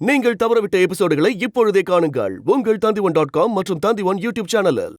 நீங்கள் தவறவிட்ட எபிசோடுகளை இப்பொழுதே காணுங்கள் உங்கள் Tandivan.com மற்றும் Tandivan யூடியூப் சேனலில்.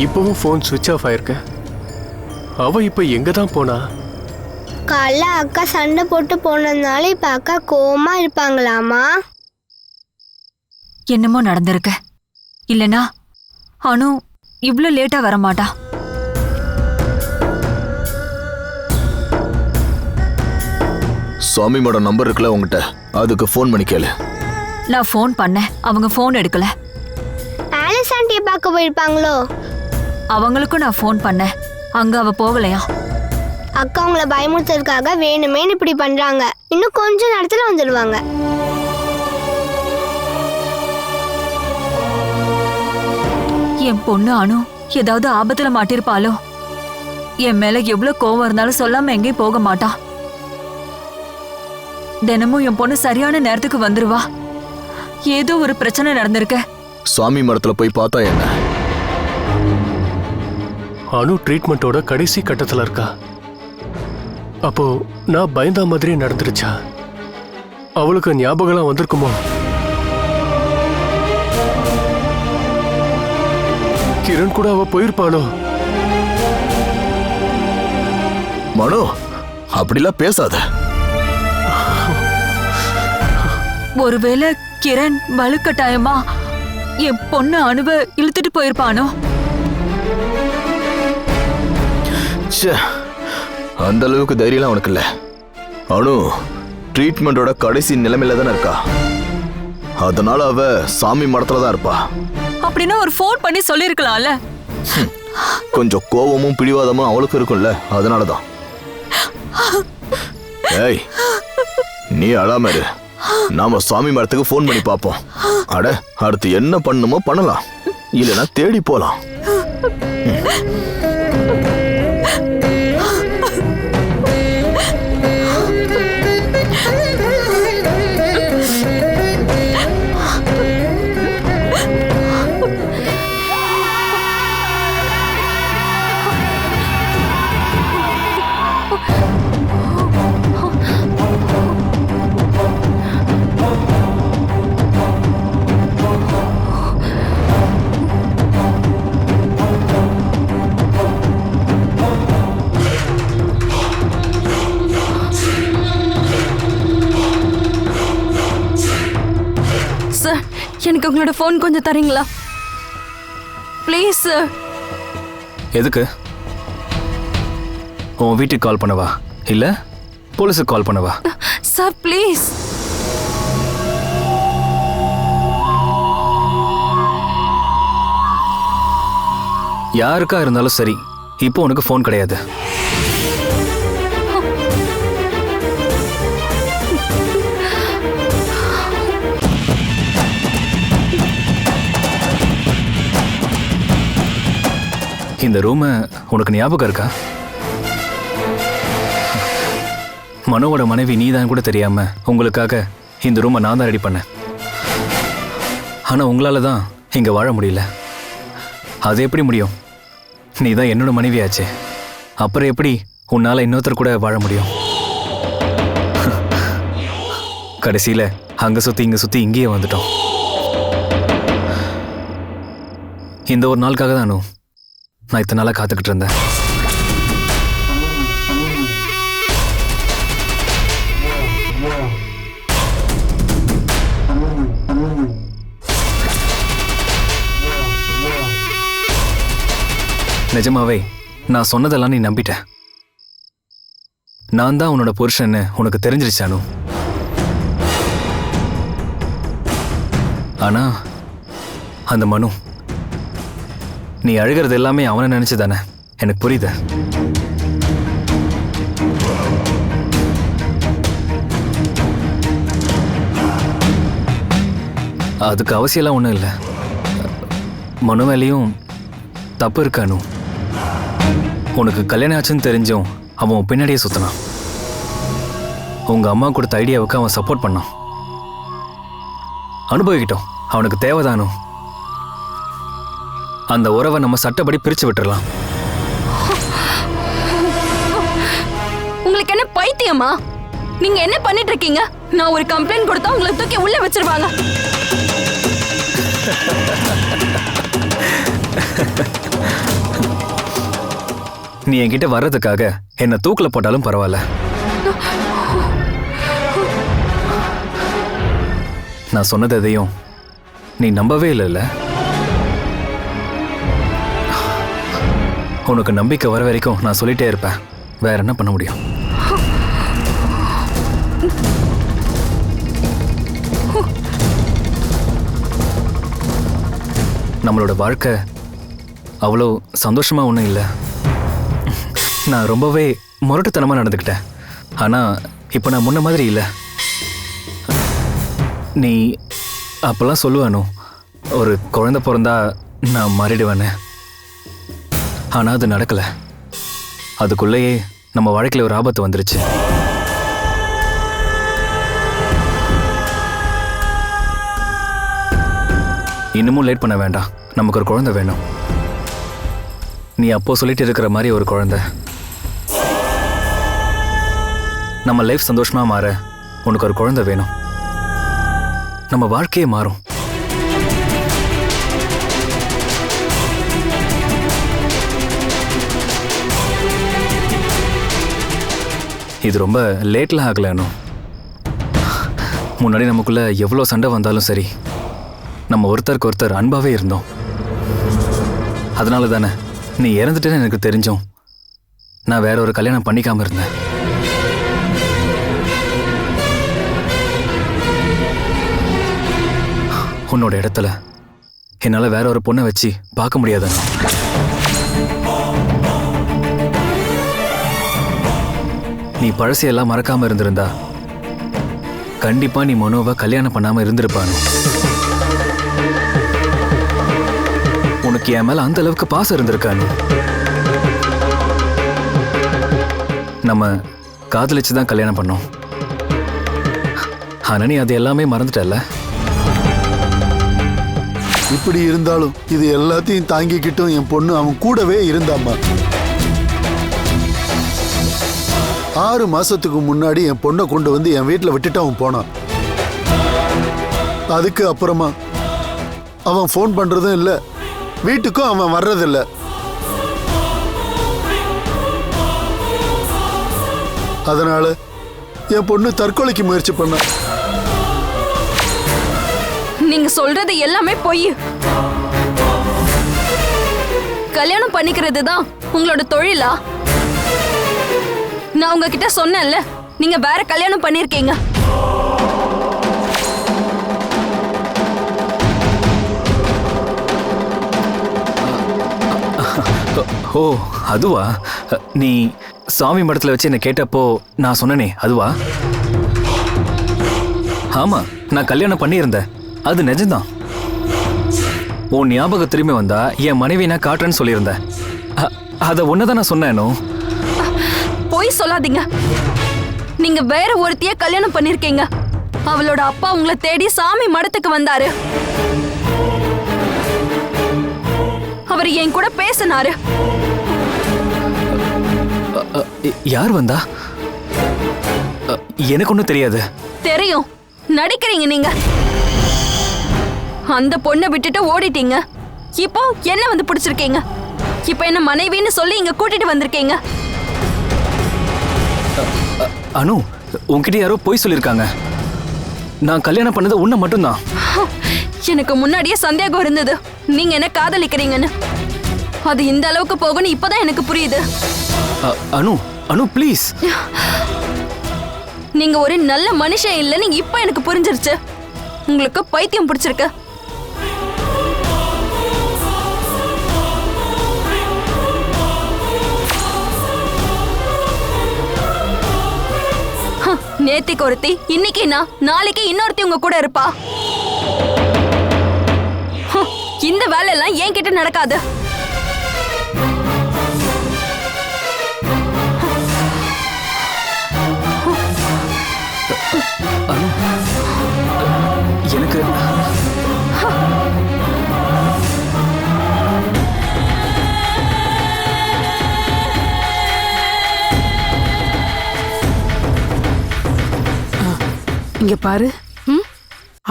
இப்பவும் ஃபோன் சுவிட்ச் ஆஃப் ஆயிருக்கு. அவ இப்ப எங்க தான் போனா? காலைல அக்கா சண்டை போட்டு போனதுனால இப்ப அக்கா கோவமா இருப்பாங்களாமா? என்னமோ நடந்திருக்கு. இல்லனா அனு இவ்ளோ லேட்டா வர மாட்டா. சாமி மேடம் நம்பர் இருக்குல்ல உங்ககிட்ட, அதுக்கு ஃபோன் பண்ணி கேளு. நான் ஃபோன் பண்ணேன், அவங்க ஃபோன் எடுக்கல. ஆலிஸ் ஆண்டியை பார்க்க போயிருப்பாங்களோ? அவங்களுக்கும் நான் ஃபோன் பண்ணேன், அங்க அவ போகலையா. அக்கா அவங்கள பயமுறுத்துறதுக்காக வேணுமேன்னு இப்படி பண்றாங்க. இன்னும் கொஞ்ச நேரத்துல வந்துடுவாங்க. என் பொண்ணு அனு ஏதாவது ஆபத்துல மாட்டிருப்பாளோ? என் மேல எவ்வளவு கோவம் இருந்தாலும் சொல்லாம எங்கேயும் போக மாட்டா. தினமும் என் பொண்ணு சரியான நேரத்துக்கு வந்துருவா. ஏதோ ஒரு பிரச்சனை நடந்திருக்க. சாமி மரத்துல போய் பார்த்தா என்ன? அனு ட்ரீட்மெண்டோட கடைசி கட்டத்துல இருக்கா. அப்போ நான் பயந்த மாதிரி நடந்துருச்சா? அவளுக்கு ஞாபகம் வந்திருக்குமோ? கிரண் கூட அவ போயிருப்பாளோ? மனோ, அப்படிலாம் பேசாத. ஒருவேளை கிரண் வலுக்கட்டாயமா என் பொண்ணு அனுவ இழுத்துட்டு போயிருப்பானோ? அந்த அளவுக்கு தைரியம்லாம் அவனுக்கு இல்ல. அனு ட்ரீட்மெண்டோட கடைசி நிலைமையில தானே இருக்கா. அதனால அவ சாமி மடத்துல தான் இருப்பா. அப்படின்னா ஒரு ஃபோன் பண்ணி சொல்லிருக்கலாம்ல. கொஞ்சம் கோவமும் பிடிவாதமும் அவளுக்கு இருக்கும்ல, அதனாலதான். ஏய், நீ அழாம இரு. நாம சாமி மரத்துக்கு ஃபோன் பண்ணி பார்ப்போம். அட, அடுத்து என்ன பண்ணுமோ பண்ணலாம், இல்லைன்னா தேடி போலாம். எனக்கு உங்களோட ஃபோன் கொஞ்சம் தரீங்களா ப்ளீஸ் சார்? எதுக்கு? உன் வீட்டுக்கு கால் பண்ணவா இல்ல போலீஸுக்கு கால் பண்ணவா? Sir please. யாருக்கா இருந்தாலும் சரி, இப்போ உனக்கு ஃபோன் கிடையாது. இந்த ரூம் உனக்கு ஞாபகம் இருக்கா? மனோவோட மனைவி நீதான் கூட தெரியாம உங்களுக்காக இந்த ரூமை நான் தான் ரெடி பண்ணேன். ஆனா உங்களால தான் இங்க வாழ முடியல. அது எப்படி முடியும்? நீ தான் என்னோட மனைவியாச்சே. அப்புறம் எப்படி உன்னால இன்னொருத்தர் கூட வாழ முடியும்? கடைசியில அங்க சுத்தி இங்க சுத்தி இங்கேயே வந்துட்டோம். இந்த ஒரு நாளுக்காக தானோ நான் இத்தனை நாளாக காத்துக்கிட்டு இருந்தேன். நிஜமாவே நான் சொன்னதெல்லாம் நீ நம்பிட்ட. நான் தான் உன்னோட புருஷன்னு உனக்கு தெரிஞ்சிருச்சானு. ஆனா அந்த மனு, நீ அழுகிறது எல்லாமே அவனை நினைச்சு தானே? எனக்கு புரியுது. அதுக்கு அவசியம்லாம் ஒன்றும் இல்லை. மனு மேலேயும் தப்பு இருக்கானு. உனக்கு கல்யாணம் ஆச்சுன்னு தெரிஞ்சும் அவன் பின்னாடியே சுத்தினான். உங்க அம்மா கொடுத்த ஐடியாவுக்கு அவன் சப்போர்ட் பண்ணான். அனுபவிக்கிட்டோம், அவனுக்கு தேவைதானோ. அந்த உறவை நம்ம சட்டப்படி பிரிச்சு விட்டுறலாம். உங்களுக்கு என்ன பைத்தியமா? நீங்க என்ன பண்ணிட்டு இருக்கீங்க? நான் ஒரு கம்ப்ளைண்ட் கொடுத்தா உங்களை தூக்கி உள்ள வச்சிருவாங்க. நீ என்கிட்ட வர்றதுக்காக என்ன தூக்கில போட்டாலும் பரவாயில்ல. நான் சொன்னது எதையும் நீ நம்பவே இல்லைல்ல? உனக்கு நம்பிக்கை வர வரைக்கும் நான் சொல்லிட்டே இருப்பேன். வேற என்ன பண்ண முடியும்? நம்மளோட வாழ்க்கை அவ்வளோ சந்தோஷமா ஒன்றும் இல்லை. நான் ரொம்பவே முரட்டுத்தனமாக நடந்துக்கிட்டேன். ஆனால் இப்போ நான் முன்ன மாதிரி இல்லை. நீ அப்பெல்லாம் சொல்லுவானோ, ஒரு குழந்தை பிறந்தா நான் மாறிடுவேன்னு. ஆனால் அது நடக்கலை. அதுக்குள்ளேயே நம்ம வாழ்க்கையில் ஒரு ஆபத்து வந்துருச்சு. இன்னமும் லேட் பண்ண வேண்டாம். நமக்கு ஒரு குழந்தை வேணும். நீ அப்போ சொல்லிட்டு இருக்கிற மாதிரி ஒரு குழந்தை. நம்ம லைஃப் சந்தோஷமா மாற உனக்கு ஒரு குழந்தை வேணும். நம்ம வாழ்க்கையே மாறும். இது ரொம்ப லேட்லாம் ஆகலன்னு. முன்னாடி நமக்குள்ள எவ்வளோ சண்டை வந்தாலும் சரி, நம்ம ஒருத்தருக்கு ஒருத்தர் அன்பாவே இருந்தோம். அதனால தானே நீ இறந்துட்டேன்னு எனக்கு தெரிஞ்சோம் நான் வேற ஒரு கல்யாணம் பண்ணிக்காம இருந்தேன். உன்னோட இடத்துல என்னால வேற ஒரு பொண்ணை வச்சு பார்க்க முடியாது. நீ பழசையெல்லாம் மறக்காம இருந்திருந்தா கண்டிப்பா நீ மனோவை கல்யாணம் பண்ணாம இருந்திருப்பானு. உனக்கு என் மேல அந்த அளவுக்கு பாசம் இருந்திருக்கானு. நம்ம காதலிச்சுதான் கல்யாணம் பண்ணோம். ஆனா நீ அது எல்லாமே மறந்துட்டல்ல. இப்படி இருந்தாலும் இது எல்லாத்தையும் தாங்கிக்கிட்டும் என் பொண்ணு அவன் கூடவே இருந்தாம்மா. 6 மாசத்துக்கு முன்னாடி என் பொண்ணை கொண்டு வந்து என் வீட்டில் விட்டுட்டு அவன் போனான். அதுக்கு அப்புறமா அவன் ஃபோன் பண்றதும் இல்லை, வீட்டுக்கும் அவன் வர்றதில்லை. அதனால என் பொண்ணு தற்கொலைக்கு முயற்சி பண்ணான். நீங்க சொல்றது எல்லாமே பொய். கல்யாணம் பண்ணிக்கிறது தான் உங்களோட தொழிலா? நான் உங்ககிட்ட சொன்னேன்ல, நீங்க வேற கல்யாணம் பண்ணிருக்கீங்க. ஓ அதுவா? நீ சாமி மடத்துல வச்சு என்ன கேட்டப்போ நான் சொன்னனே அதுவா? ஆமா, நான் கல்யாணம் பண்ணியிருந்தேன். அது நிஜம்தான். உன் ஞாபகம் திரும்பி வந்தா என் மனைவி நான் காட்டுறேன்னு சொல்லியிருந்தேன். அதை ஒன்னதான் நான் சொன்னேனோ. போய் சொல்லாதீங்க. நீங்க வேற ஒருத்திய கல்யாணம் பண்ணிருக்கீங்க. அவளோட அப்பா உங்களை தேடி சாமி மடத்துக்கு வந்தாரு. அவர் என் கூட பேசினாரு. யார் வந்தா? எனக்கு ஒன்றும் தெரியாது. தெரியும், நடிக்கிறீங்க நீங்க. அந்த பொண்ணை விட்டுட்டு ஓடிட்டீங்க. இப்போ என்ன வந்து பிடிச்சிருக்கீங்க. இப்போ என்ன மனைவின்னு சொல்லி இங்க கூட்டிட்டு வந்திருக்கீங்க. அனு, உன்கிட்ட யாரோ போய் சொல்லியிருக்காங்க. நான் கல்யாணம் பண்ணது உன்னை மட்டும்தான். எனக்கு முன்னாடியே சந்தேகம் இருந்தது நீங்க என்ன காதலிக்கிறீங்கன்னு. அது இந்த அளவுக்கு போகும்னு இப்பதான் எனக்கு புரியுது. அனு அனு ப்ளீஸ். நீங்க ஒரு நல்ல மனுஷன் இல்லைன்னு இப்ப எனக்கு புரிஞ்சிருச்சு. உங்களுக்கு பைத்தியம் பிடிச்சிருக்கு. நேத்திக்கு ஒருத்தி, இன்னைக்கு நான், நாளைக்கு இன்னொருத்தி உங்க கூட இருப்பா. இந்த வேலை எல்லாம் என்கிட்ட நடக்காது. எனக்கு இங்க பாரு,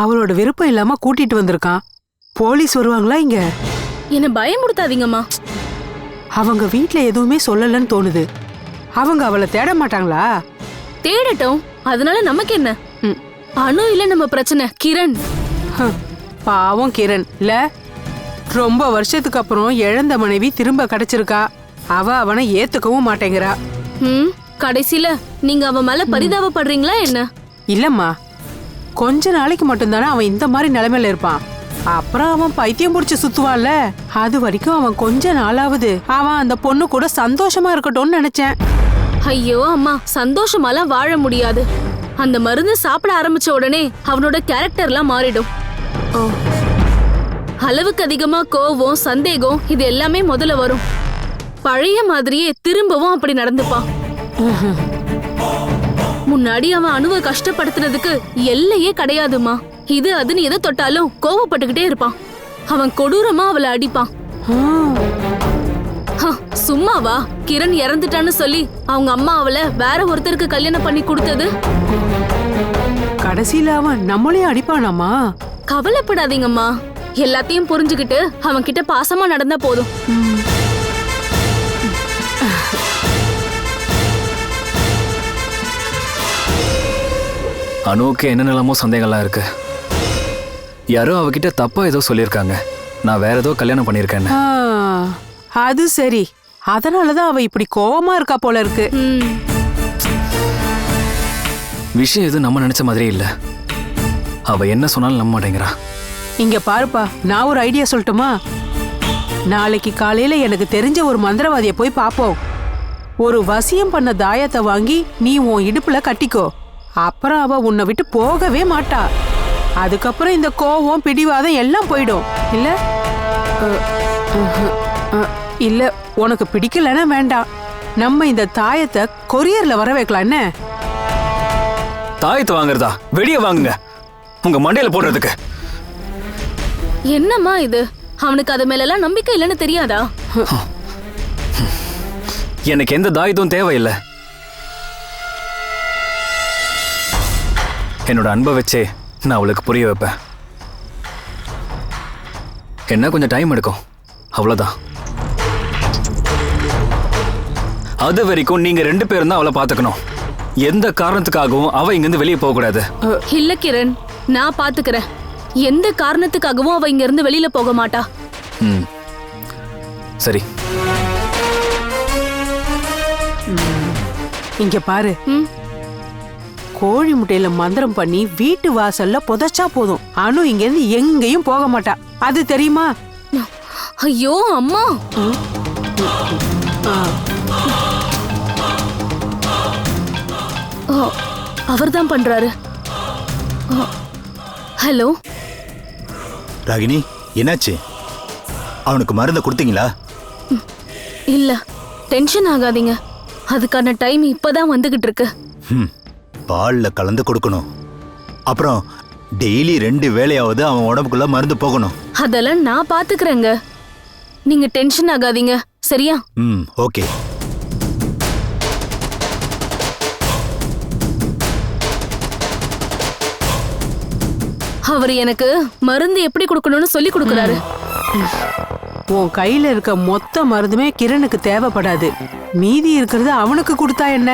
அவளோட விருப்பம் இல்லாம கூட்டிட்டு வந்திருக்கான். போலீஸ் வருவாங்களா இங்க? என்ன பயமுடுத்தாதீங்கம்மா. அவங்க வீட்ல எதுவுமே சொல்லலன்னு தோணுது. அவங்க அவளை தேட மாட்டாங்களா? தேடட்டும், அதனால நமக்கு என்ன? அனு இல்ல நம்ம பிரச்சனை, கிரண். பாவம் கிரண் இல்ல. ரொம்ப வருஷத்துக்கு அப்புறம் இழந்த மனைவி திரும்ப கிடைச்சிருக்கா. அவ அவனை ஏத்துக்கவும் மாட்டேங்கிறா. கடைசியில நீங்க அவன் மேல பரிதாபப்படுறீங்களா என்ன? இல்லம்மா, கொஞ்ச நாளைக்கு மட்டும்தானே அவன் இந்த மாதிரி நிலைமையில இருப்பான். அப்புறம் அவன் பைத்தியம் பிடிச்சு சுத்துவான்ல. அது வரைக்கும் அவன் கொஞ்ச நாளாவது அவன் அந்த பொண்ணு கூட சந்தோஷமா இருக்கட்டும்னு நினைச்சேன். ஐயோ அம்மா, சந்தோஷமாலாம் வாழ முடியாது. அந்த மருந்து சாப்பிட ஆரம்பிச்ச உடனே அவனோட கேரக்டர்லாம் மாறிடும். அளவுக்கு அதிகமா கோவம், சந்தேகம் இது எல்லாமே முதல்ல வரும். பழைய மாதிரியே திரும்பவும் அப்படி நடந்துப்பான். முன்னாடி அவன் அணுவை கஷ்டப்படுத்துறதுக்கு எல்லையே கிடையாதுமா. இது அதுன்னு எதை தொட்டாலும் கோவப்பட்டுக்கிட்டே இருப்பான். அவன் கொடூரமா அவளை அடிப்பான். சும்மாவா கிரண் இறந்துட்டான்னு சொல்லி அவங்க அம்மா அவளை வேற ஒருத்தருக்கு கல்யாணம் பண்ணி கொடுத்தது. கடைசியில அவன் நம்மளையும் அடிப்பானாமா? கவலைப்படாதீங்கம்மா, எல்லாத்தையும் புரிஞ்சுக்கிட்டு அவன் கிட்ட பாசமா நடந்தா போதும். அனுவுக்கு என்னென்னலாமோ சந்தேகம்லாம் இருக்கு. யாரோ அவகிட்ட தப்பா ஏதோ சொல்லியிருக்காங்க. நான் வேற ஏதோ கல்யாணம் பண்ணியிருக்கேன்னு. அது சரி, அதனாலதான் அவ இப்படி கோவமா இருக்கா போல இருக்கு. விஷயம் எதுவும் நம்ம நினைச்ச மாதிரி இல்ல. அவ என்ன சொன்னாலும் நம்ப மாட்டேங்கிறா. இங்க பாருப்பா, நான் ஒரு ஐடியா சொல்லட்டுமா? நாளைக்கு காலையில எனக்கு தெரிஞ்ச ஒரு மந்திரவாதிய போய் பாப்போம். ஒரு வசியம் பண்ண தாயத்தை வாங்கி நீ உன் இடுப்புல கட்டிக்கோ. அப்புறம் அவ உன்னை விட்டு போகவே மாட்டா. அதுக்கப்புறம் இந்த கோவம், பிடிவாதம் எல்லாம் போயிடும். இல்ல இல்ல உனக்கு பிடிக்கலன்னா வேண்டாம். நம்ம இந்த தாயத்தை கொரியர்ல வர வைக்கலாம். என்ன தாயத்தை வாங்குறதா? வெளியே வாங்குங்க, உங்க மண்டையில போடுறதுக்கு. என்னம்மா இது? அவனுக்கு அது மேல எல்லாம் நம்பிக்கை இல்லைன்னு தெரியாதா? எனக்கு எந்த தாயத்தும் தேவையில்லை. என்னோட அன்பை வச்சே நான் அவளுக்கு புரிய வைப்பேன். என்ன கொஞ்சம் டைம் எடுக்கும், அவ்வளவுதான். அது வரைக்கும் நீங்க 2 பேரும் தான் அவளை பாத்துக்கணும். எந்த காரணத்துக்காகவும் அவ இங்கிருந்து வெளியே போக கூடாது. இல்ல கிரண், நான் பாத்துக்கிறேன். எந்த காரணத்துக்காகவும் அவ இங்க இருந்து வெளியில போக மாட்டா. சரி. இங்க பாரு, கோழி முட்டையில மந்திரம் பண்ணி வீட்டு வாசல்ல புதைச்சா போதும். அனு இங்க இருந்து எங்கேயும் போக மாட்டா. அது தெரியுமா? ஐயோ அம்மா, அவர் தான் பண்றாரு. ஹலோ ராகினி, என்னாச்சு? அவனுக்கு மருந்து கொடுத்தீங்களா? இல்ல, டென்ஷன் ஆகாதீங்க. அதுக்கான டைம் இப்பதான் வந்துகிட்டு இருக்கு. பால்ல கலந்து கொடுக்கணும். அப்புறம் டெய்லி 2 வேளையாவது அவன் உடம்புக்குள்ள மருந்து போகணும். அதெல்லாம் நான் பாத்துக்கிறேங்க. நீங்க டென்ஷன் ஆகாதீங்க, சரியா? ஓகே. அவர் எனக்கு மருந்து எப்படி கொடுக்கணும்னு சொல்லி கொடுக்கறாரு. உன் கையில இருக்க மொத்த மருந்துமே கிரணுக்கு தேவைப்படாது. மீதி இருக்கிறது அவனுக்கு கொடுத்தா என்ன?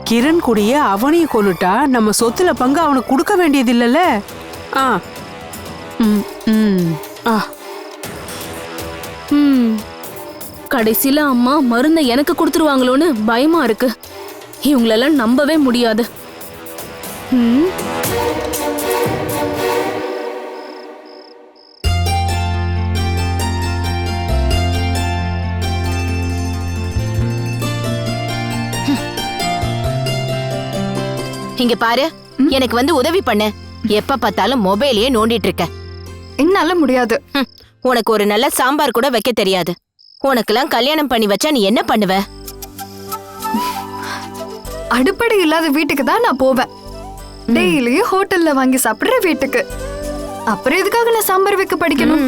கிரண் கூடிய அவனையும் கொன்னுட்டா நம்ம சொத்துல பங்கு அவனுக்கு கொடுக்க வேண்டியது இல்லைல்ல? ஆ கடைசியில அம்மா மருந்தை எனக்கு கொடுத்துருவாங்களோன்னு பயமா இருக்கு. இவங்களெல்லாம் நம்பவே முடியாது. இங்க பாரு, எனக்கு வந்து உதவி பண்ணு. எப்ப பார்த்தாலும் மொபைலையே நோண்டிட்டு இருக்க. என்னால முடியாது. உனக்கு ஒரு நல்ல சாம்பார் கூட வைக்க தெரியாது. உனக்கெல்லாம் கல்யாணம் பண்ணி வச்சா நீ என்ன பண்ணுவ? அடுப்படை இல்லாத வீட்டுக்கு தான் நான் போவேன். டெய்லி ஹோட்டல்ல வாங்கி சாப்பிடுற வீட்டுக்கு. அப்புறம் எதுக்காக நான் சாம்பார் வைக்க படிக்கணும்?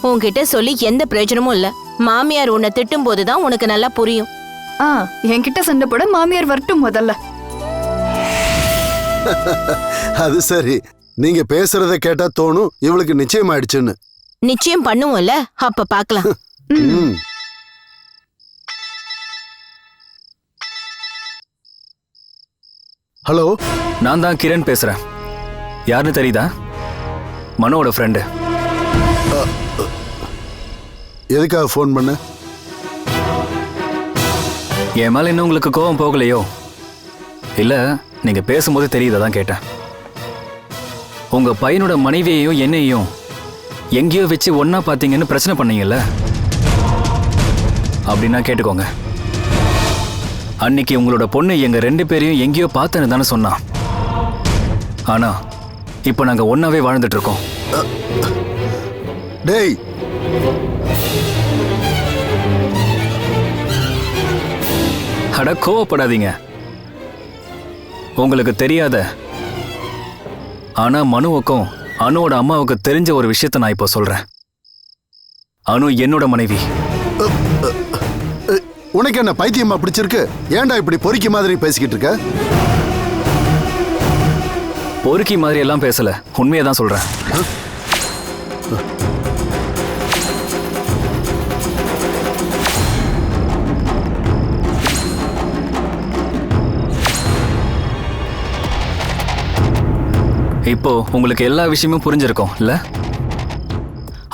உன்கிட்ட சொல்லி எந்த பிரயோஜனமும் இல்ல. மாமியார் உன்னை திட்டும் போதுதான் உனக்கு நல்லா புரியும். என்கிட்ட சண்டை போட மாமியார் வரட்டும் முதல்ல. அது சரி, நீங்க பேசுறத கேட்டா தோணும் இவளுக்கு நிச்சயம் ஆயிடுச்சுன்னு. நிச்சயம் பண்ணுவோம்ல, அப்ப பாக்கலாம். ஹலோ, நான் தான் கிரண் பேசுறேன். யாருன்னு தெரியுதா? மனோட ஃப்ரெண்டு. எதுக்காக ஃபோன் பண்ண? என் மேல இன்னும் உங்களுக்கு கோபம் போகலையோ? இல்ல, நீங்க பேசும்போது தெரியுதான் கேட்டேன். உங்க பையனோட மனைவியையும் என்னையும் எங்கேயோ வச்சு ஒன்னா பாத்தீங்கன்னு பிரச்சனை பண்ணீங்கல்ல? அப்படின்னா கேட்டுக்கோங்க. அன்னைக்கு உங்களோட பொண்ணு எங்க 2 பேரையும் எங்கேயோ பார்த்தேன்னு தானே சொன்னான். ஆனா இப்ப நாங்க ஒன்னாவே வாழ்ந்துட்டு இருக்கோம். டேய், அட கோவப்படாதீங்க. உங்களுக்கு தெரியாத ஆனா மனுவுக்கும் அனுவோட அம்மாவுக்கு தெரிஞ்ச ஒரு விஷயத்த நான் இப்போ சொல்றேன். அனு என்னோட மனைவி. உனக்கு என்ன பைத்தியமா பிடிச்சிருக்கு? ஏன்டா இப்படி பொறுக்கி மாதிரி பேசிக்கிட்டு இருக்க? பொறுக்கி மாதிரி எல்லாம் பேசல, உண்மையை தான் சொல்றேன். இப்போ உங்களுக்கு எல்லா விஷயமும் புரிஞ்சிருக்கும் இல்ல?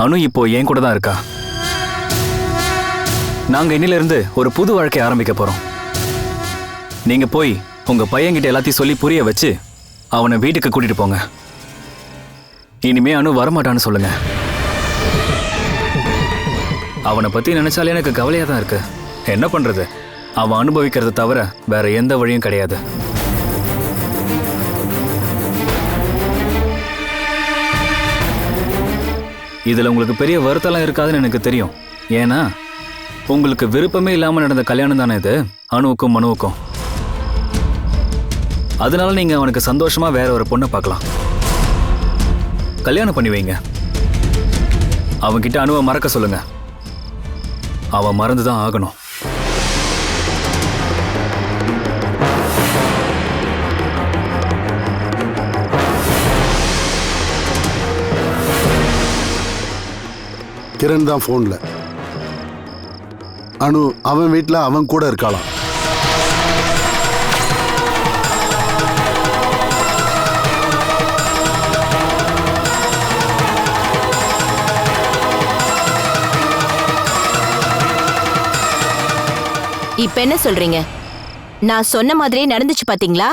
அனு இப்போ என் கூட தான் இருக்கா. நாங்க இன்னில இருந்து ஒரு புது வாழ்க்கை ஆரம்பிக்க போறோம். நீங்க போய் உங்க பையன்கிட்ட எல்லாத்தையும் சொல்லி புரிய வச்சு அவனை வீட்டுக்கு கூட்டிட்டு போங்க. இனிமே அனு வரமாட்டான்னு சொல்லுங்க. அவனை பத்தி நினைச்சாலே எனக்கு கவலையா தான் இருக்கு. என்ன பண்றது? அவன் அனுபவிக்கிறத தவிர வேற எந்த வழியும் கிடையாது. இதுல உங்களுக்கு பெரிய வருத்தம்லாம் இருக்காதுன்னு எனக்கு தெரியும். ஏன்னா உங்களுக்கு விருப்பமே இல்லாம நடந்த கல்யாணம் தானே இது, அனுவுக்கும் மனுவுக்கும். அதனால நீங்க அவனுக்கு சந்தோஷமா வேற ஒரு பொண்ணை பார்க்கலாம். கல்யாணம் பண்ணி வைங்க. அவன்கிட்ட அனுவை மறக்க சொல்லுங்க. அவன் மறந்துதான் ஆகணும். கிரண் தான் போன்ல. அனு அவன் வீட்டுல அவன் கூட இருக்காளாம். இப்ப என்ன சொல்றீங்க? நான் சொன்ன மாதிரியே நடந்துச்சு பாத்தீங்களா?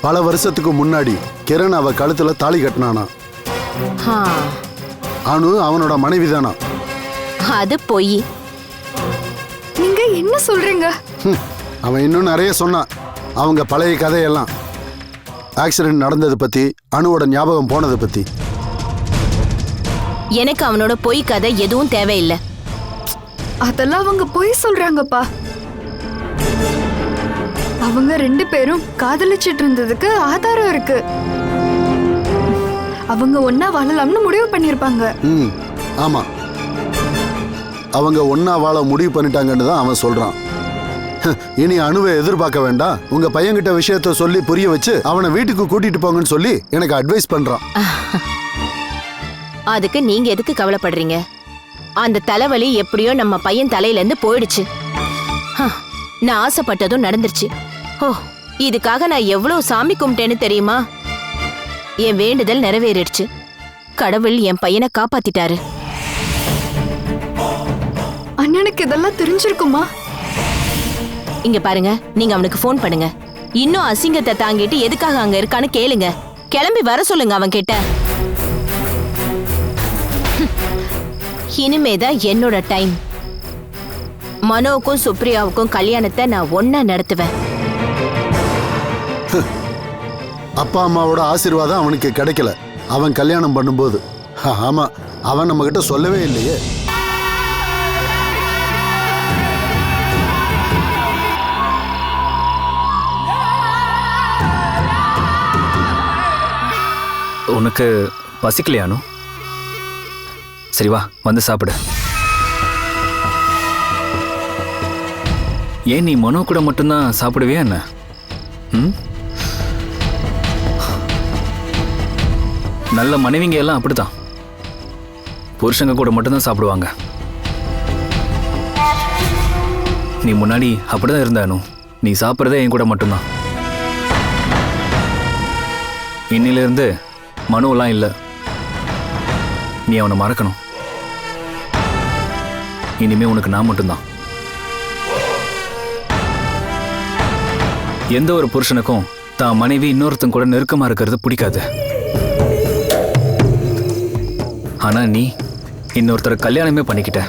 பல வருஷத்துக்கு முன்னாடி கிரண் அவ கழுத்துல தாலி கட்டினானா. ஆ, அனு அவனோட மனைவி தானா? அது பொய். நீங்க என்ன சொல்றீங்க? அவன் இன்னும் நிறைய சொன்னான். அவங்க பழைய கதையெல்லாம், ஆக்சிடென்ட் நடந்ததை பத்தி, அணுவோட ஞாபகம் போனதை பத்தி. எனக்கு அவனோட பொய் கதை எதுவும் தேவையில்லை. அதெல்லாம் அவங்க பொய் சொல்றாங்கப்பா. அவங்க 2 பேரும் காதலிச்சிட்டு இருந்ததுக்கு ஆதாரம் இருக்கு. அவங்க ஒன்னா வாழலாம்னு முடிவு பண்ணிருப்பாங்க. ஆமா, அவங்க ஒன்னா வாழ முடிவு பண்ணிட்டாங்கன்னு தான் அவன் சொல்றான். இனி அணுவை எதிர்பார்க்க வேண்டாம். உங்க பையன்கிட்ட விஷயத்த சொல்லி புரிய வச்சு அவனை வீட்டுக்கு கூட்டிட்டு போங்கன்னு சொல்லி எனக்கு அட்வைஸ் பண்றான். அதுக்கு நீங்க எதுக்கு கவலைப்படுறீங்க? அந்த தலைவலி எப்படியோ நம்ம பையன் தலையில இருந்து போயிடுச்சு. நான் ஆசைப்பட்டதும் நடந்துருச்சு. ஓ, இதுக்காக நான் எவ்வளவு சாமி கும்பிட்டேன்னு தெரியுமா? என் வேண்டுதல் நிறைவேறிடுச்சு. கடவுள் என் பையனை காப்பாத்திட்டாரு. அண்ணனுக்கு இதெல்லாம் தெரிஞ்சிருக்குமா? இங்க பாருங்க, நீங்க அவனுக்கு ஃபோன் பண்ணுங்க. இன்னும் அசிங்கத்தை தாங்கிட்டு எதுக்காக அங்க இருக்கான்னு கேளுங்க. கிளம்பி வர சொல்லுங்க அவன் கிட்ட. இனிமேதான் என்னோட டைம். மனோவுக்கும் சுப்ரியாவுக்கும் கல்யாணத்தை நான் ஒன்னா நடத்துவேன். அப்பா அம்மாவோட ஆசீர்வாதம் அவனுக்கு கிடைக்கல அவன் கல்யாணம் பண்ணும்போது. ஆமா, அவன் நம்ம கிட்ட சொல்லவே இல்லையே. உனக்கு பசிக்கலையானு? சரி வா, வந்து சாப்பிடு. ஏன் நீ மனோ கூட மட்டும்தான் சாப்பிடுவியா என்ன? நல்ல மனைவிங்க எல்லாம் அப்படித்தான், புருஷங்க கூட மட்டும்தான் சாப்பிடுவாங்க. நீ முன்னாடி அப்படிதான் இருந்தானு. நீ சாப்பிட்றதே என் கூட மட்டும்தான். இன்னிலிருந்து மனுவெல்லாம் இல்லை. நீ அவனை மறக்கணும். இனிமே உனக்கு நான் மட்டும்தான். எந்த ஒரு புருஷனுக்கும் தான் மனைவி இன்னொருத்தன் கூட நெருக்கமா இருக்கிறது பிடிக்காது. ஆனா நீ இன்னொருத்தரை கல்யாணமே பண்ணிக்கிட்ட.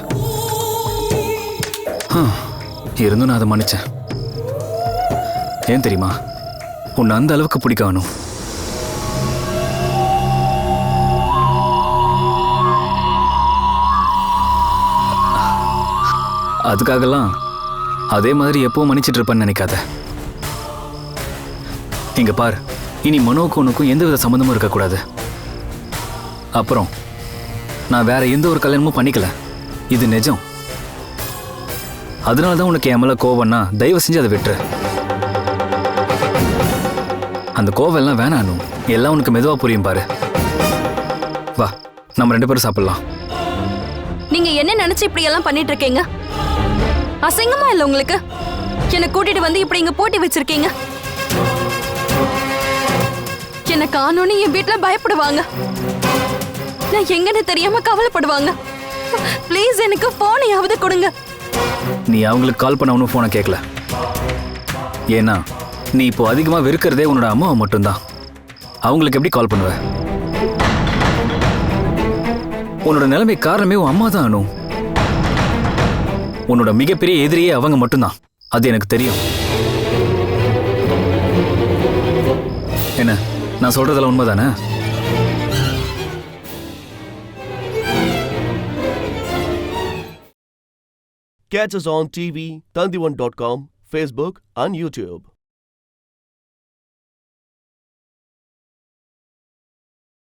இருந்தும் நான் அதை மன்னிச்சேன். ஏன் தெரியுமா? உன்னை அந்த அளவுக்கு பிடிக்கணும். அதுக்காகலாம் அதே மாதிரி எப்பவும் மன்னிச்சிட்டு இருப்பேன்னு நினைக்காத. இங்க பார், இனி மனோவுக்கும் உனக்கும் எந்தவித சம்மந்தமும் இருக்கக்கூடாது. அப்புறம் நான் வேற எந்த ஒரு கல்யாணமும் பண்ணிக்கல. இது நிஜம். அதனால தான் உனக்கு என் மேல கோவம்னா தயவு செஞ்சு அதை விட்டுரு. அந்த கோவம் எல்லாம் வேணானும். எல்லாம் உனக்கு மெதுவா புரியும் பாரு. வா, நம்ம 2 பேரும் சாப்பிடலாம். நீங்க என்ன நினைச்சு இப்படி எல்லாம் பண்ணிட்டு இருக்கீங்க? அசிங்கமா இல்ல உங்களுக்கு? என்ன கூட்டிட்டு வந்து இப்படி இங்க போட்டி வச்சிருக்கீங்க. என்ன காணோன்னு என் வீட்டுல பயப்படுவாங்க. நான் எங்கன்னு தெரியாம கவலைப்படுவாங்க. ப்ளீஸ் எனக்கு போனையாவது கொடுங்க. நீ அவங்களுக்கு கால் பண்ண ஒன்றும் போனை கேட்கல. ஏன்னா நீ இப்போ அதிகமா வெறுக்கிறதே உன்னோட அம்மாவை மட்டும்தான். அவங்களுக்கு எப்படி கால் பண்ணுவ? உன்னோட நிலைமை காரணமே உன் அம்மா தான் அனு. உன்னோட மிகப்பெரிய எதிரியே அவங்க மட்டும்தான். அது எனக்கு தெரியும். என்ன, நான் சொல்றதெல்லாம் உண்மைதானே? Catch us on TV, Tandivan.com, Facebook and YouTube.